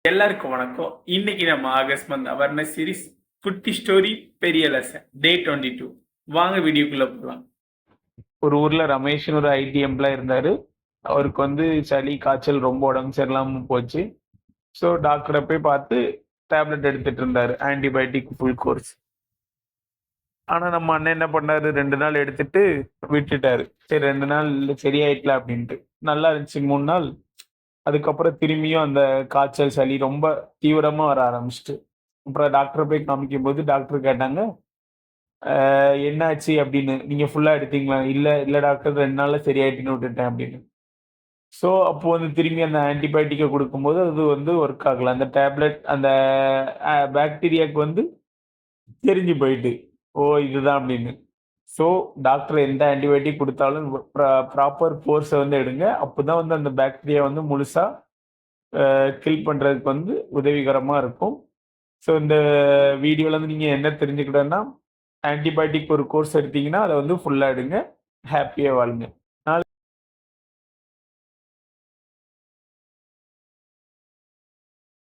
எல்லாருக்கும் வணக்கம். இன்னைக்கு நம்ம ஆகஸ்ட் மந்த் அவேர்னஸ் சீரிஸ் குட்டி ஸ்டோரி பெரிய லெசன் டே 22. வாங்க வீடியோக்குள்ள போகலாம். ஒரு ஊர்ல ரமேஷ்னு ஒரு ஐடி எம்ப்ளாய் இருந்தாரு. அவருக்கு வந்து சளி காய்ச்சல் ரொம்ப உடம்பு சரியில்லாம போச்சு. ஸோ டாக்டரை போய் பார்த்து டேப்லெட் எடுத்துட்டு இருந்தாரு, ஆன்டிபயோட்டிக் ஃபுல் கோர்ஸ். ஆனா நம்ம அண்ணன் என்ன பண்ணாரு, 2 நாள் எடுத்துட்டு விட்டுட்டாரு. சரி 2 நாள் சரியாயிட்டல அப்படின்ட்டு. நல்லா இருந்துச்சு 3 நாள். அதுக்கப்புறம் திரும்பியும் அந்த காய்ச்சல் சளி ரொம்ப தீவிரமா வர ஆரம்பிச்சுட்டு. அப்புறம் டாக்டர் போய் காமிக்கும்போது டாக்டர் கேட்டாங்க, என்னாச்சு அப்படின்னு. நீங்க ஃபுல்லா எடுத்தீங்களா? இல்ல இல்ல டாக்டர் 2 நாள்ல சரியாயிட்டுன்னு விட்டுட்டேன் அப்படின்னு. ஸோ அப்போ வந்து திரும்பி அந்த ஆன்டிபயோட்டிக்கை கொடுக்கும்போது அது வந்து ஒர்க் ஆகல. அந்த டேப்லெட் அந்த பாக்டீரியாவுக்கு வந்து தெரிஞ்சு போயிட்டு, ஓ இதுதான் அப்படின்னு. ஸோ டாக்டர் எந்த ஆன்டிபயோட்டிக் கொடுத்தாலும் ப்ராப்பர் கோர்ஸை வந்து எடுங்க. அப்போதான் வந்து அந்த பாக்டீரியா வந்து முழுசா கில் பண்றதுக்கு வந்து உதவிகரமா இருக்கும். ஸோ இந்த வீடியோல இருந்து நீங்க என்ன தெரிஞ்சுக்கிட்டோம்னா, ஆன்டிபயோட்டிக் ஒரு கோர்ஸ் எடுத்தீங்கன்னா, அத வந்து ஃபுல்லா எடுங்க. ஹேப்பியா வாழுங்க.